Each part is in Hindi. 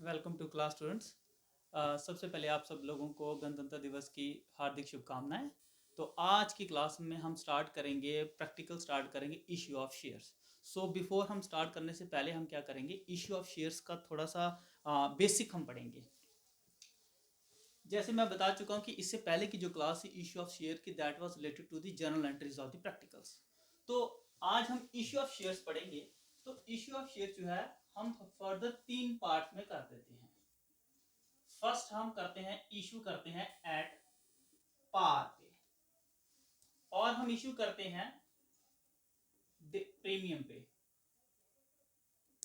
Welcome to class students. सबसे पहले आप सब लोगों को गणतंत्र दिवस की हार्दिक शुभकामनाएं। तो आज की क्लास में हम स्टार्ट करेंगे, प्रैक्टिकल स्टार्ट करेंगे issue of shares. So before हम स्टार्ट करने से पहले हम क्या करेंगे, इश्यू ऑफ शेयर्स का थोड़ा सा बेसिक हम पढ़ेंगे। जैसे मैं बता चुका हूँ कि इससे पहले की जो क्लास थी इश्यू ऑफ शेयर की, that was related to the journal entries of the practicals. तो आज हम इश्यू ऑफ शेयर्स पढ़ेंगे। तो इश्यू ऑफ शेयर जो है हम फर्दर 3 पार्ट में कर देते हैं। फर्स्ट हम करते हैं, इशू करते हैं एट पार पे, और हम इशू करते हैं प्रीमियम पे,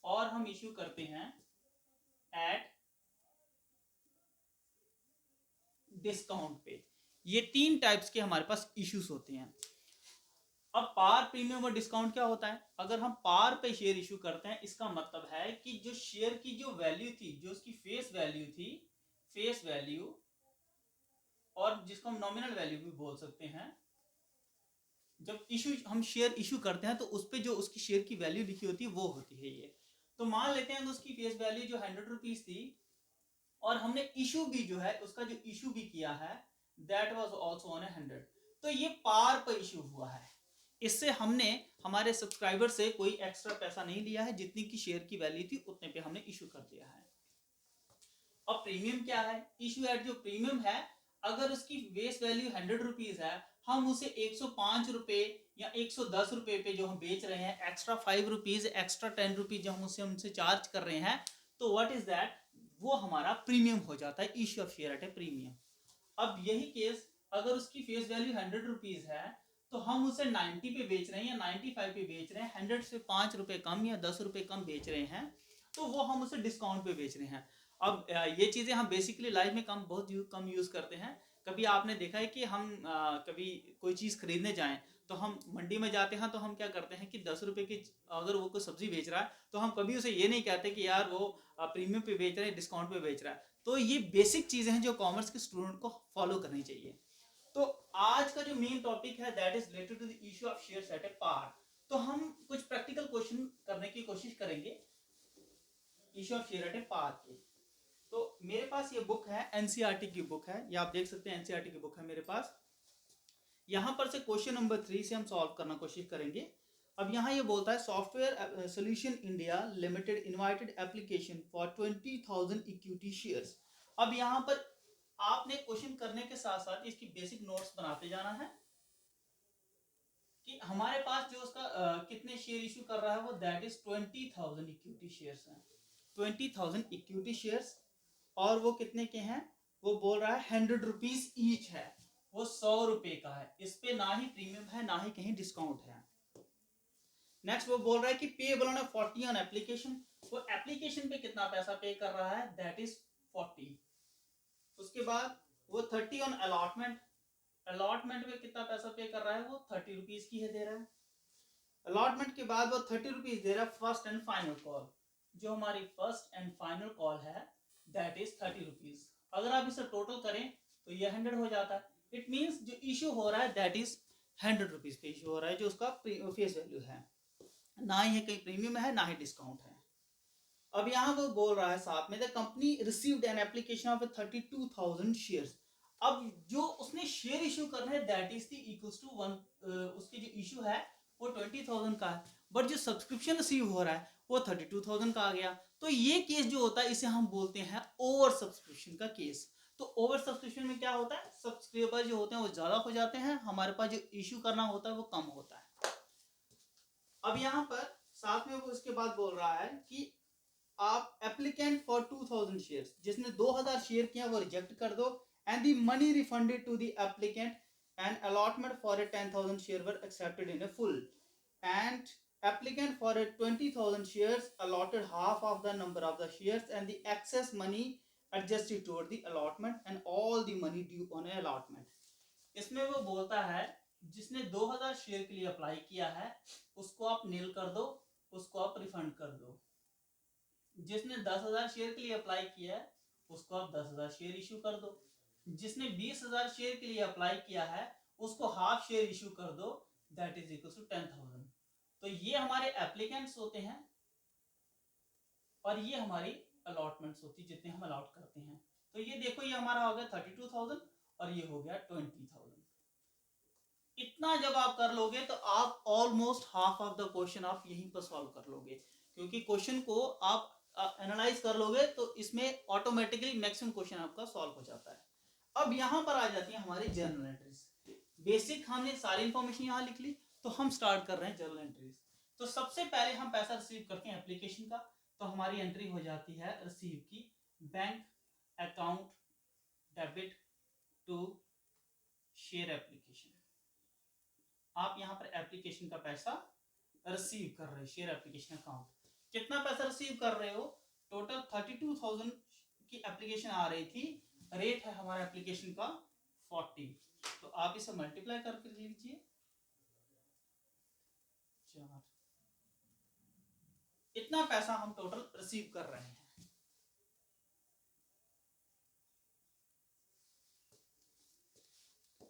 और हम इशू करते हैं एट डिस्काउंट पे। ये 3 टाइप्स के हमारे पास इश्यूज होते हैं। अब पार, प्रीमियम और डिस्काउंट क्या होता है? अगर हम पार पे शेयर इशू करते हैं, इसका मतलब है कि जो शेयर की जो वैल्यू थी, जो उसकी फेस वैल्यू थी, फेस वैल्यू, और जिसको हम नॉमिनल वैल्यू भी बोल सकते हैं, जब हम शेयर इशू करते हैं तो उस पर जो उसकी शेयर की वैल्यू लिखी होती है वो होती है ये। तो मान लेते हैं कि उसकी फेस वैल्यू जो 100 रुपीज थी, और हमने इशू भी जो है, उसका जो इशू भी किया है, दैट वाज आल्सो ऑन 100। तो ये पार पर इशू हुआ है। इससे हमने हमारे सब्सक्राइबर से कोई एक्स्ट्रा पैसा नहीं लिया है, जितनी की शेयर की वैल्यू थी उतने पे हमने इशू कर दिया है। अब प्रीमियम क्या है? इशू एट जो प्रीमियम है, अगर उसकी बेस वैल्यू 100 रुपीज है, हम उसे 105 रुपए या 110 रुपए पे जो हम बेच रहे हैं, एक्स्ट्रा 5 रुपीज, एक्स्ट्रा 10 रुपीज जो हम उनसे चार्ज कर रहे हैं, तो व्हाट इज दैट? वो हमारा प्रीमियम हो जाता है, issue of share at A premium. अब यही केस, अगर उसकी फेस वैल्यू 100 रुपीज है, तो हम उसे 90 पे बेच रहे हैं या 95 पे बेच रहे हैं, 100 से 5 रुपए कम या 10 रुपए कम बेच रहे हैं, तो वो हम उसे डिस्काउंट पे बेच रहे हैं। अब ये चीजें हम बेसिकली लाइफ में बहुत कम यूज करते हैं। कभी आपने देखा है कि हम कभी कोई चीज खरीदने जाएं, तो हम मंडी में जाते हैं, तो हम क्या करते हैं कि 10 रुपए की अगर वो कोई सब्जी बेच रहा है, तो हम कभी उसे ये नहीं कहते कि यार वो प्रीमियम पे बेच रहा है, डिस्काउंट पे बेच रहा है। तो ये बेसिक चीजें हैं जो कॉमर्स के स्टूडेंट को फॉलो करनी चाहिए। तो आज का जो मेन टॉपिक है, that is related to the issue of shares at a par. तो हम कुछ प्रैक्टिकल क्वेश्चन करने की कोशिश करेंगे issue of share at a par के। तो मेरे पास ये बुक है, एनसीईआरटी की बुक है, ये आप देख सकते हैं, एनसीईआरटी की बुक है मेरे पास। यहां पर से क्वेश्चन नंबर 3 से हम सॉल्व करना कोशिश करेंगे। अब यहां ये बोलता है, software solution India limited invited application for 20,000 equity shares. अब यहां पर आपने क्वेश्चन करने के साथ साथ इसकी बेसिक नोट्स बनाते जाना है कि हमारे पास जो उसका कितने शेयर इशू कर रहा है, वो दैट इज 20,000 इक्विटी शेयर्स हैं। 20,000 इक्विटी शेयर्स, और वो कितने के हैं? वो बोल रहा है 100 रुपीज ईच है, वो 100 रुपए का है। इस पे ना ही प्रीमियम है ना ही कहीं डिस्काउंट है। नेक्स्ट वो बोल रहा है कि पेएबल ऑन 40 ऑन एप्लीकेशन। वो एप्लीकेशन पे कितना पैसा पे कर रहा है, दैट इज 40। उसके बाद वो 30 ऑन अलॉटमेंट। अलॉटमेंट में कितना पैसा पे कर रहा है, वो 30 रुपीज की है दे रहा है। अलॉटमेंट के बाद वो 30 रुपीज दे रहा है फर्स्ट एंड फाइनल कॉल। जो हमारी फर्स्ट एंड फाइनल कॉल है, दैट इज 30 रुपीज। अगर आप इसे टोटल करें तो ये 100 हो जाता है। इट मींस जो इशू हो रहा है, दैट इज 100 रुपीज पे इशू हो रहा है, जो उसका फेस वैल्यू है, ना ही कहीं प्रीमियम है ना ही डिस्काउंट है। अब यहां वो बोल रहा है साथ में, the company received an application of 32,000 shares. अब जो उसने शेयर इशू करना है, that is the equals to 1, उसकी जो इशू है वो 20,000 का है, बट जो सब्सक्रिप्शन रिसीव हो रहा है वो 32,000 का आ गया। तो ये केस जो होता है, इसे हम बोलते हैं ओवर सब्सक्रिप्शन का केस। तो ओवर सब्सक्रिप्शन में क्या होता है, सब्सक्राइबर जो होते हैं वो ज्यादा हो जाते हैं, हमारे पास जो इशू करना होता है वो कम होता है। अब यहां पर साथ में वो उसके बाद बोल रहा है कि आप एप्लीकेंट फॉर 2,000 शेयर्स, जिसने 2,000 शेयर किया वो रिजेक्ट कर दो, and the money refunded to the applicant and allotment for a 10,000 share were accepted in a full, and applicant for a 20,000 shares allotted half of the number of the shares and the excess money adjusted toward the allotment and all the money due on a allotment। इसमें वो बोलता है, जिसने 2,000 शेयर के लिए अप्लाई किया है उसको आप नील कर दो, उसको आप रिफंड कर दो। जिसने 10,000 शेयर के लिए अप्लाई किया है उसको आप 10,000 शेयर इशू कर दो। जिसने 20,000 शेयर के लिए अप्लाई किया है उसको हाफ शेयर इशू कर दो, दैट इज इक्वल टू 10,000। तो ये हमारे एप्लीकेंट्स होते हैं और ये हमारी अलॉटमेंट्स होती है, जितने हम अलॉट करते हैं। तो ये देखो, ये हमारा हो गया 32,000 और ये हो गया 20,000। इतना जब आप कर लोगे तो आप almost half of the question आप यहीं पर सॉल्व कर लोगे, क्योंकि क्वेश्चन को आप एनालाइज कर लोगे तो इसमें ऑटोमेटिकली मैक्सिमम क्वेश्चन आपका सॉल्व हो जाता है। अब यहाँ पर आ जाती है हमारी जर्नल एंट्रीज। बेसिक हमने सारी इंफॉर्मेशन यहाँ लिख ली, तो हम स्टार्ट कर रहे हैं जर्नल एंट्रीज। तो सबसे पहले हम पैसा रिसीव करते हैं एप्लीकेशन का, तो हमारी एंट्री हो जाती है रिसीव की, bank account debit to share application. आप यहाँ पर एप्लीकेशन का पैसा रिसीव कर रहे हो, शेयर एप्लीकेशन अकाउंट। कितना पैसा रिसीव कर रहे हो? टोटल 32,000 की एप्लीकेशन आ रही थी, रेट है हमारा एप्लीकेशन का 40, तो आप इसे मल्टीप्लाई करके लीजिए 4। इतना पैसा हम टोटल रिसीव कर रहे हैं।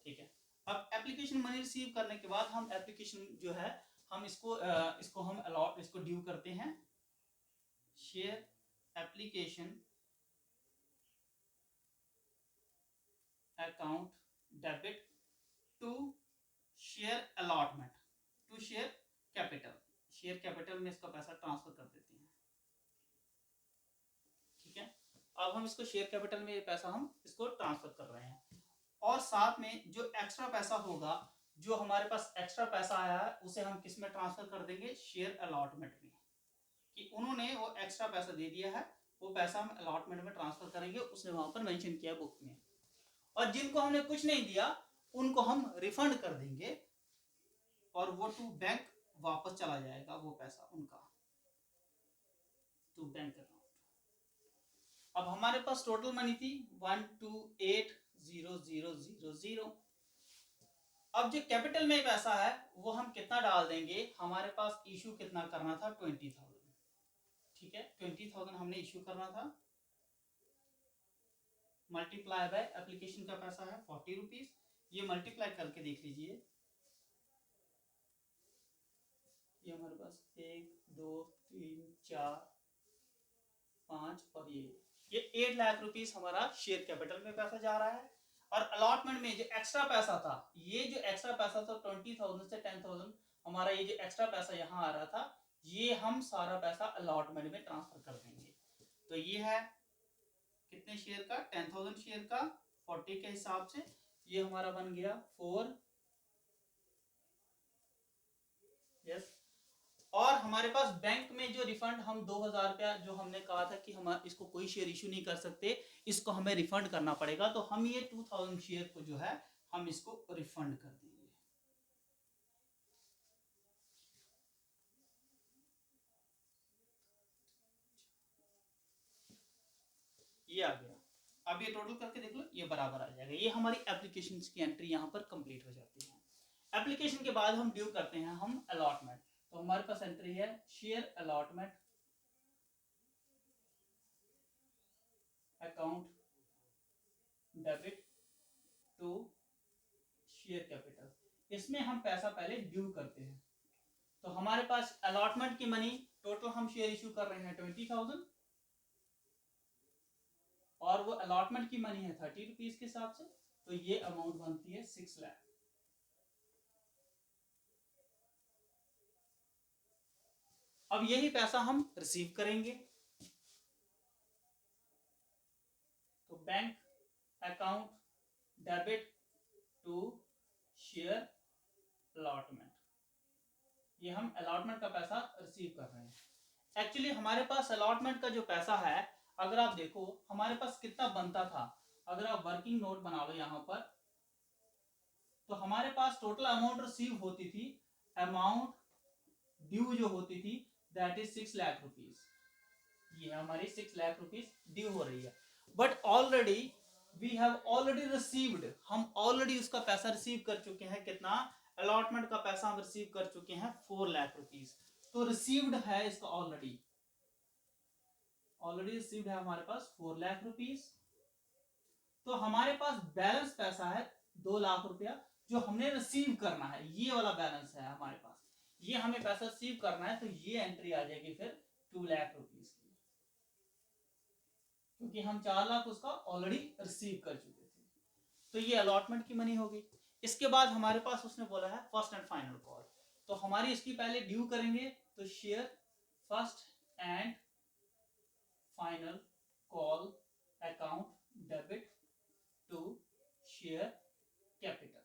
ठीक है, अब एप्लीकेशन मनी रिसीव करने के बाद हम एप्लीकेशन जो है हम इसको हम अलॉट, इसको ड्यू करते हैं share application account debit to share allotment to share capital. Share capital में इसका पैसा ट्रांसफर कर देते हैं। ठीक है, अब हम इसको शेयर कैपिटल में पैसा हम इसको ट्रांसफर कर रहे हैं, और साथ में जो एक्स्ट्रा पैसा होगा, जो हमारे पास एक्स्ट्रा पैसा आया है उसे हम किस में ट्रांसफर कर देंगे? शेयर अलॉटमेंट में, कि उन्होंने वो एक्स्ट्रा पैसा दे दिया है, वो पैसा हम अलॉटमेंट में ट्रांसफर करेंगे, उसने वहां पर मेंशन किया बुक में। और जिनको हमने कुछ नहीं दिया उनको हम रिफंड कर देंगे, और वो टू बैंक वापस चला जाएगा वो पैसा उनका टू बैंक अकाउंट। अब हमारे पास टोटल मनी थी 1280000। अब जो कैपिटल में पैसा है वो हम कितना डाल देंगे? हमारे पास इशू कितना करना था? 20,000। ठीक है, 20,000 हमने इशू करना था, मल्टीप्लाई बाय एप्लीकेशन का पैसा है 40 रुपीज। ये मल्टीप्लाई करके देख लीजिए, ये हमारे पास 1 2 3 4 5 और ये 8 लाख रुपीस हमारा शेयर कैपिटल में पैसा जा रहा है। और अलॉटमेंट में जो एक्स्ट्रा पैसा था, ये जो एक्स्ट्रा पैसा था 20,000 से 10,000, हमारा ये जो एक्स्ट्रा पैसा यहाँ आ रहा था, ये हम सारा पैसा अलॉटमेंट में ट्रांसफर कर देंगे। तो ये है कितने शेयर का? 10,000 शेयर का 40 के हिसाब से, ये हमारा बन गया 4। यस, और हमारे पास बैंक में जो रिफंड हम 2,000 रुपया जो हमने कहा था कि हम इसको कोई शेयर इशू नहीं कर सकते, इसको हमें रिफंड करना पड़ेगा, तो हम ये 2,000 शेयर को जो है हम इसको रिफंड कर देंगे। ये आ गया। अब ये टोटल करके देख लो, ये बराबर आ जाएगा। ये हमारी एप्लीकेशन की एंट्री यहाँ पर कंप्लीट हो जाती है। एप्लीकेशन के बाद हम ड्यू करते हैं हम अलॉटमेंट। तो हमारे पास एंट्री है share allotment account debit to share capital. इसमें हम पैसा पहले ड्यू करते हैं। तो हमारे पास अलॉटमेंट की मनी टोटल हम शेयर इशू कर रहे हैं 20,000, और वो अलॉटमेंट की मनी है 30 रुपीज के हिसाब से, तो ये अमाउंट बनती है 6 लाख। अब यही पैसा हम रिसीव करेंगे, तो bank account debit to share allotment, ये हम अलॉटमेंट का पैसा रिसीव कर रहे हैं। एक्चुअली हमारे पास अलॉटमेंट का जो पैसा है, अगर आप देखो हमारे पास कितना बनता था, अगर आप वर्किंग नोट बना लो यहाँ पर, तो हमारे पास टोटल अमाउंट रिसीव होती थी, अमाउंट ड्यू जो होती थी दैट इज 6 लाख रुपीज। ये हमारी 6 लाख रुपीज ड्यू हो रही है, but already we have already received, हम ऑलरेडी उसका पैसा रिसीव कर चुके हैं। कितना? अलॉटमेंट का पैसा हम रिसीव कर चुके हैं 4 लाख रुपीज। तो रिसीव्ड है इसका ऑलरेडी रिसीव्ड है हमारे पास 4 लाख रुपीज। तो हमारे पास बैलेंस पैसा है 2 लाख रुपया जो हमने रिसीव करना है, ये वाला बैलेंस है हमारे पास, ये हमें पैसा रिसीव करना है, तो ये एंट्री आ जाएगी फिर 2 लाख रुपीज की। क्योंकि हम 4 लाख उसका ऑलरेडी रिसीव कर चुके थे। तो ये अलॉटमेंट की मनी हो गई। इसके बाद हमारे पास उसने बोला है फर्स्ट एंड फाइनल कॉल, तो हमारी इसकी पहले ड्यू करेंगे, तो share first and final call account debit to share capital.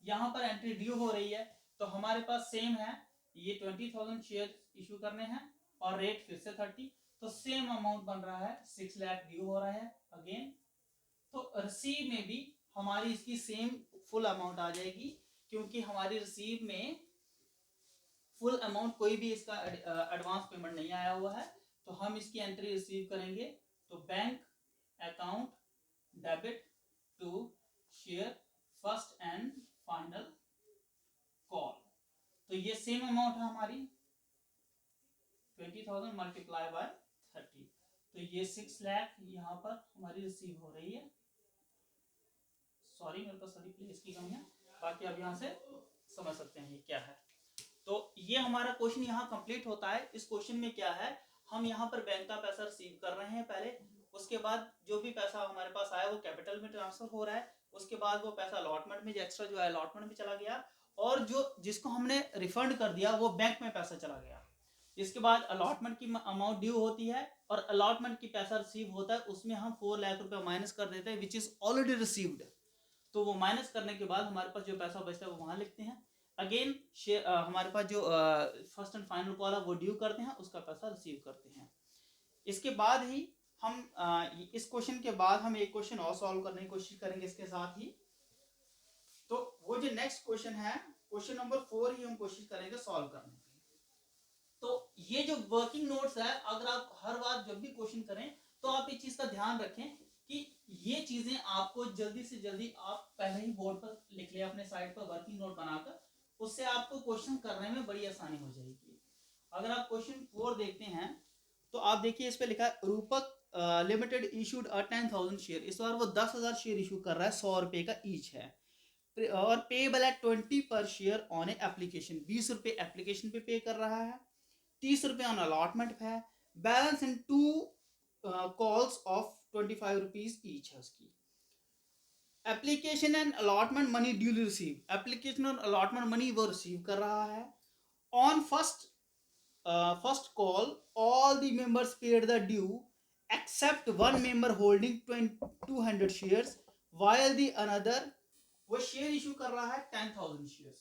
यहां पर एंट्री ड्यू हो रही है, तो हमारे पास सेम है, ये 20,000 शेयर इशू करने हैं और रेट फिर से 30, तो सेम अमाउंट बन रहा है 6 लाख ड्यू हो रहा है अगेन। तो रिसीव में भी हमारी इसकी सेम फुल अमाउंट आ जाएगी, क्योंकि हमारी रिसीव में फुल अमाउंट कोई भी इसका एडवांस पेमेंट नहीं आया हुआ है, तो हम इसकी एंट्री रिसीव करेंगे, तो bank account debit to share first and final call. तो ये सेम अमाउंट है हमारी 20,000 मल्टीप्लाई बाय 30, तो ये 6 लाख यहाँ पर हमारी रिसीव हो रही है। सॉरी मेरे पास सभी प्लेस की कमी है, बाकी अब यहाँ से समझ सकते हैं ये क्या है। तो ये हमारा क्वेश्चन यहाँ कंप्लीट होता है। इस क्वेश्चन में क्या है, हम यहाँ पर बैंक का पैसा रिसीव कर रहे हैं पहले, उसके बाद जो भी पैसा हमारे पास आया वो कैपिटल में ट्रांसफर हो रहा है, उसके बाद वो पैसा अलॉटमेंट में जो एक्स्ट्रा जो है अलॉटमेंट में चला गया, और जो जिसको हमने रिफंड कर दिया वो बैंक में पैसा चला गया। इसके बाद अलॉटमेंट की अमाउंट ड्यू होती है और अलॉटमेंट की पैसा रिसीव होता है, उसमें हम 4 लाख रुपया माइनस कर देते हैं विच इज ऑलरेडी रिसीव्ड। तो वो माइनस करने के बाद हमारे पास जो पैसा बचता है वो वहां लिखते हैं। अगेन हमारे पास जो फर्स्ट एंड फाइनल कॉल है वो ड्यू करते हैं, उसका पैसा रिसीव करते हैं। इसके बाद ही हम इस क्वेश्चन के बाद हम एक क्वेश्चन और सॉल्व करने की कोशिश करेंगे इसके साथ ही। तो वो जो नेक्स्ट क्वेश्चन है, क्वेश्चन नंबर 4 ही हम कोशिश करेंगे सॉल्व करने की। तो ये जो वर्किंग नोट्स है, अगर आप हर बार जब भी क्वेश्चन करें तो आप इस चीज का ध्यान रखें कि ये चीजें आपको जल्दी से जल्दी आप पहले ही बोर्ड पर लिख ले अपने साइड पर वर्किंग नोट बनाकर, उससे आपको क्वेश्चन करने में बड़ी आसानी हो जाएगी। अगर आप क्वेश्चन 4 देखते हैं तो आप देखिए इस पे लिखा है रूपक लिमिटेड इशूड 10,000 शेयर। इस बार वो 10,000 शेयर इशू कर रहा है, 100 रुपए का ईच है, और पेबल एट 20 पर शेयर ऑन ए एप्लीकेशन। 20 रुपए एप्लीकेशन पे कर रहा है, 30 रुपए ऑन अलॉटमेंट है, balance in 2 calls of 25 rupees each है उसकी। Application and allotment money duly receive, application और अलॉटमेंट मनी वो रिसीव कर रहा है। On first call all the members paid the due except one member holding 200 shares while the another, वो शेयर इशू कर रहा है 10,000 शेयर्स,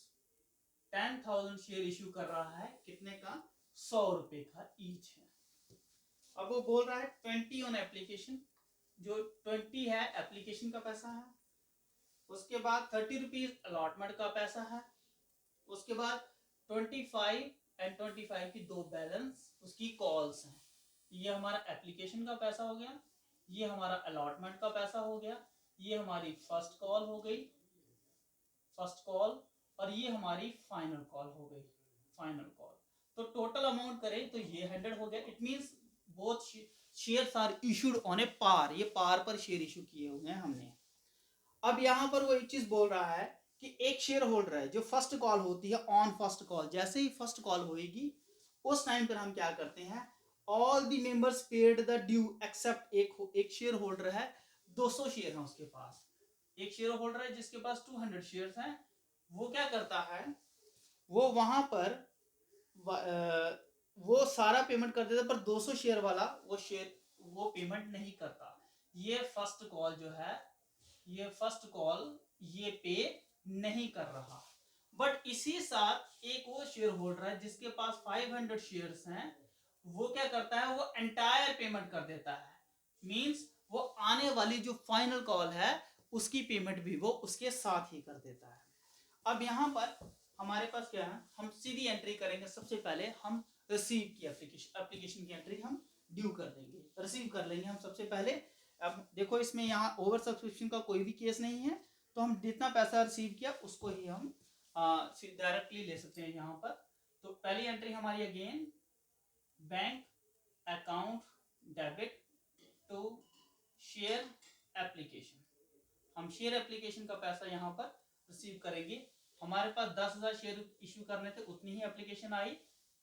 10,000 शेयर इशू कर रहा है, कितने का, 100 रुपए का ईच है। अब वो बोल रहा है 20 ऑन एप्लीकेशन, जो 20 है एप्लीकेशन का पैसा है, उसके बाद 30 रुपीज अलॉटमेंट का पैसा है, उसके बाद 25 एंड 25 की 2 बैलेंस उसकी कॉल्स हैं। ये हमारा एप्लीकेशन का पैसा हो गया, ये हमारा अलॉटमेंट का पैसा हो गया, ये हमारी फर्स्ट कॉल हो गई, फर्स्ट कॉल, और ये हमारी फाइनल कॉल हो गई, फाइनल कॉल। तो टोटल अमाउंट करें तो ये 100 हो गया। It means both shares are issued on a par, ये पार पर शेयर इशू किए हुए हैं हमने। अब यहां पर वो एक चीज बोल रहा है कि एक शेयर होल्डर है, जो फर्स्ट कॉल होती है ऑन फर्स्ट कॉल, जैसे ही फर्स्ट कॉल होगी उस टाइम पर हम क्या करते हैं, all the members paid the due except एक शेयर होल्डर है, 200 शेयर है उसके पास, एक शेयर होल्डर है जिसके पास 200 शेयर्स हैं, वो क्या करता है, वो वहां पर वो सारा पेमेंट कर देता, पर 200 शेयर वाला वो पेमेंट नहीं करता। ये फर्स्ट कॉल जो है, ये फर्स्ट कॉल ये पे नहीं कर रहा। बट इसी साथ एक वो शेयर होल्डर है जिसके पास 500 शेयर्स हैं, वो क्या करता है, वो एंटायर पेमेंट कर देता है। मींस वो आने वाली जो फाइनल कॉल है उसकी पेमेंट भी वो उसके साथ ही कर देता है। अब यहां पर हमारे पास क्या है, हम सीधी एंट्री करेंगे। सबसे पहले हम रिसीव की एप्लीकेशन की एंट्री हम ड्यू कर देंगे, रिसीव कर लेंगे हम सबसे पहले। अब देखो इसमें यहाँ ओवर सब्सक्रिप्शन का कोई भी केस नहीं है, तो हम जितना पैसा रिसीव किया उसको ही हम डायरेक्टली ले सकते हैं यहाँ पर। तो पहली एंट्री हमारी again bank account debit to share application, हम शेयर एप्लीकेशन का पैसा यहाँ पर रिसीव करेंगे। हमारे पास 10,000 शेयर इश्यू करने थे, उतनी ही एप्लीकेशन आई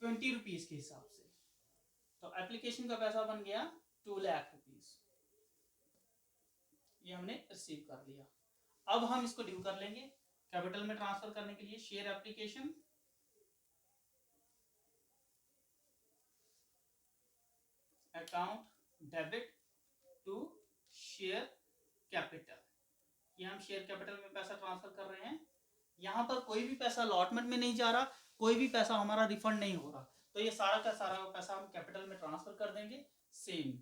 20 रुपीज के हिसाब से, तो एप्लीकेशन का पैसा बन गया 2 लाख रुपीस, ये हमने रिसीव कर लिया। अब हम इसको ड्यू कर लेंगे कैपिटल में ट्रांसफर करने के लिए। Share application, account debit to share capital, ये हम शेयर कैपिटल में पैसा ट्रांसफर कर रहे हैं। यहाँ पर कोई भी पैसा अलॉटमेंट में नहीं जा रहा, कोई भी पैसा हमारा रिफंड नहीं हो रहा, तो ये सारा का सारा पैसा हम कैपिटल में ट्रांसफर कर देंगे। Same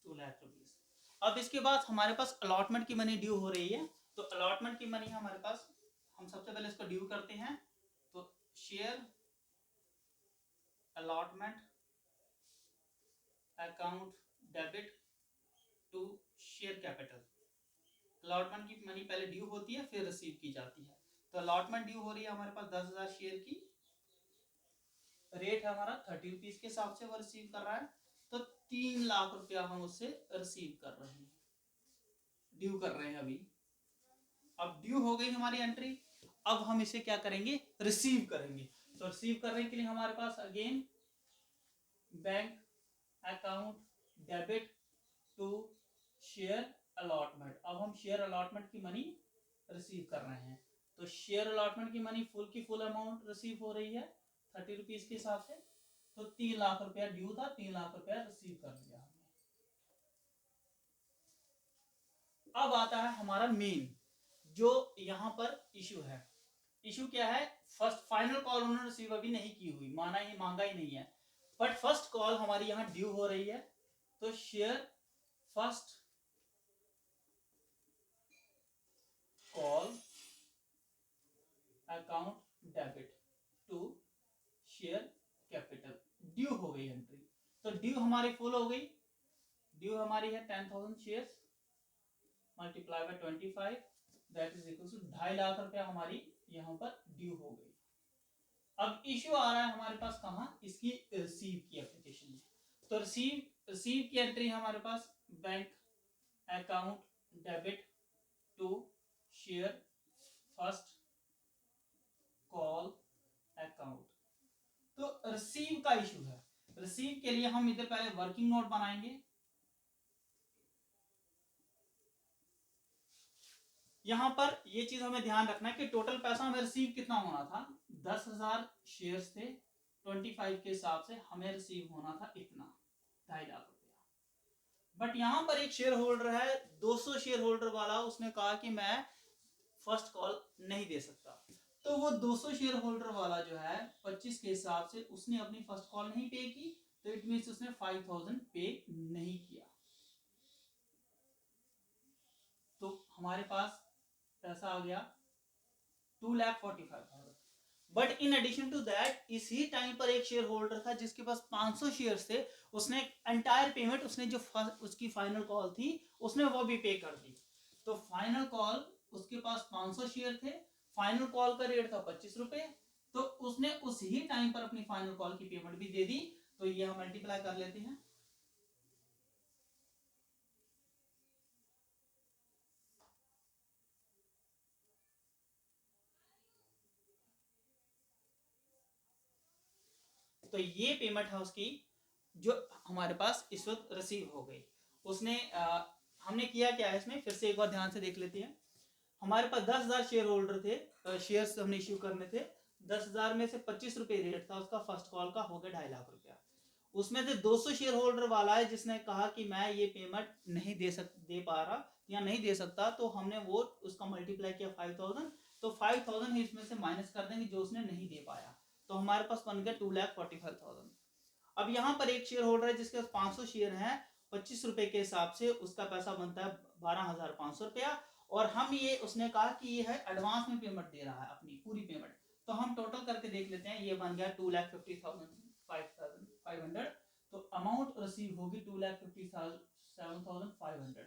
2 lakh rupees. अब इसके बाद हमारे पास अलॉटमेंट की मनी ड्यू हो रही है, तो अलॉटमेंट की मनी हमारे पास, हम सबसे पहले इसको ड्यू करते हैं। तो share allotment account debit to share capital, allotment की मनी पहले ड्यू होती है फिर रिसीव की जाती है। तो अलॉटमेंट ड्यू हो रही है हमारे पास 10,000 शेयर की, रेट है हमारा 30 रुपीज के हिसाब से वो रिसीव कर रहा है, तो 3 लाख रुपया हम उससे रिसीव कर रहे हैं, ड्यू कर रहे हैं अभी। अब ड्यू हो गई हमारी एंट्री, अब हम इसे क्या करेंगे, रिसीव करेंगे। तो रिसीव करने के लिए हमारे पास again bank account debit to share allotment, अब हम शेयर अलॉटमेंट की मनी रिसीव कर रहे हैं। तो शेयर अलॉटमेंट की मनी की फुल अमाउंट रिसीव हो रही है 30 रुपीज के हिसाब से, तो 3 लाख रुपया ड्यू था, 3 लाख रुपया रिसीव कर लिया हमने। अब आता है हमारा मेन जो यहाँ पर इशू है। इशू क्या है, फर्स्ट फाइनल कॉल उन्होंने रिसीव अभी नहीं की हुई, मांगा ही नहीं है, बट फर्स्ट कॉल हमारी यहाँ ड्यू हो रही है। तो share first call account debit to share capital, due हो गई एंट्री। तो ड्यू हमारी फुल हो गई, ड्यू हमारी है 10,000 shares multiply by 25, that is equal to 2.5 lakh रुपया हमारी यहाँ पर ड्यू हो गई। अब इश्यू आ रहा है हमारे पास कहाँ, इसकी रिसीव की एप्लीकेशन में। तो रिसीव की एंट्री हमारे पास bank account debit to share first call account. तो रिसीव का इशू है, रिसीव के लिए हम इधर पहले वर्किंग नोट बनाएंगे। यहां पर ये चीज हमें ध्यान रखना है कि टोटल पैसा हमें रिसीव कितना होना था, 10,000 शेयर्स थे, 25 के हिसाब से हमें रिसीव होना था इतना 2.5 लाख रुपया। बट यहां पर एक शेयर होल्डर है 200 शेयर होल्डर वाला, उसने कहा कि मैं फर्स्ट कॉल नहीं दे सकता। तो वो 200 शेयर होल्डर वाला जो है 25 के हिसाब से उसने अपनी फर्स्ट कॉल नहीं पे की, तो इट मींस उसने 5,000 पे नहीं किया। तो हमारे पास पैसा आ गया 2,45,000। But in addition to that इसी टाइम पर एक शेयर होल्डर था जिसके पास 500 शेयर्स थे, उसने एंटायर पेमेंट, उसने जो उसकी फाइनल कॉल थी उसने वो भी पे कर दी। तो फाइनल कॉल उसके पास 500 शेयर थे, फाइनल कॉल का रेट था 25 रुपए, तो उसने उसी टाइम पर अपनी फाइनल कॉल की पेमेंट भी दे दी। तो ये हम मल्टीप्लाई कर लेते हैं, तो ये पेमेंट है उसकी जो हमारे पास इस वक्त रिसीव हो गई। उसने हमने किया क्या है इसमें, फिर से एक बार ध्यान से देख लेते हैं। हमारे पास 10,000 शेयर होल्डर थे, शेयर्स हमने इश्यू करने थे, 10,000 में से 25 रुपए रेट था उसका, फर्स्ट कॉल का हो गया 2.5 लाख रुपया। उसमें से 200 शेयर होल्डर वाला है जिसने कहा कि मैं ये पेमेंट नहीं दे पा रहा या नहीं दे सकता, तो हमने वो उसका मल्टीप्लाई किया 5,000, तो 5,000 ही इसमें से माइनस कर देंगे जो उसने नहीं दे पाया, तो हमारे पास बन गया 2,45,000। अब यहाँ पर एक शेयर होल्डर है जिसके पास 500 शेयर हैं, 25 रुपए के हिसाब से उसका पैसा बनता है 12,500 रुपया, और हम ये उसने कहा कि ये है एडवांस में पेमेंट दे रहा है अपनी पूरी पेमेंट। तो हम टोटल करके देख लेते हैं, ये बन गया 2,50,500, तो अमाउंट रिसीव होगी 2,57,500।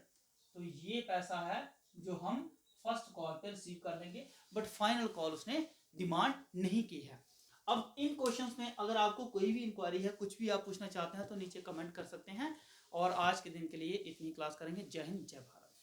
तो ये पैसा है जो हम फर्स्ट कॉल पे रिसीव कर लेंगे, बट फाइनल कॉल उसने डिमांड नहीं की है। अब इन क्वेश्चंस में अगर आपको कोई भी इंक्वायरी है, कुछ भी आप पूछना चाहते हैं, तो नीचे कमेंट कर सकते हैं। और आज के दिन के लिए इतनी क्लास करेंगे। जय हिंद, जय भारत।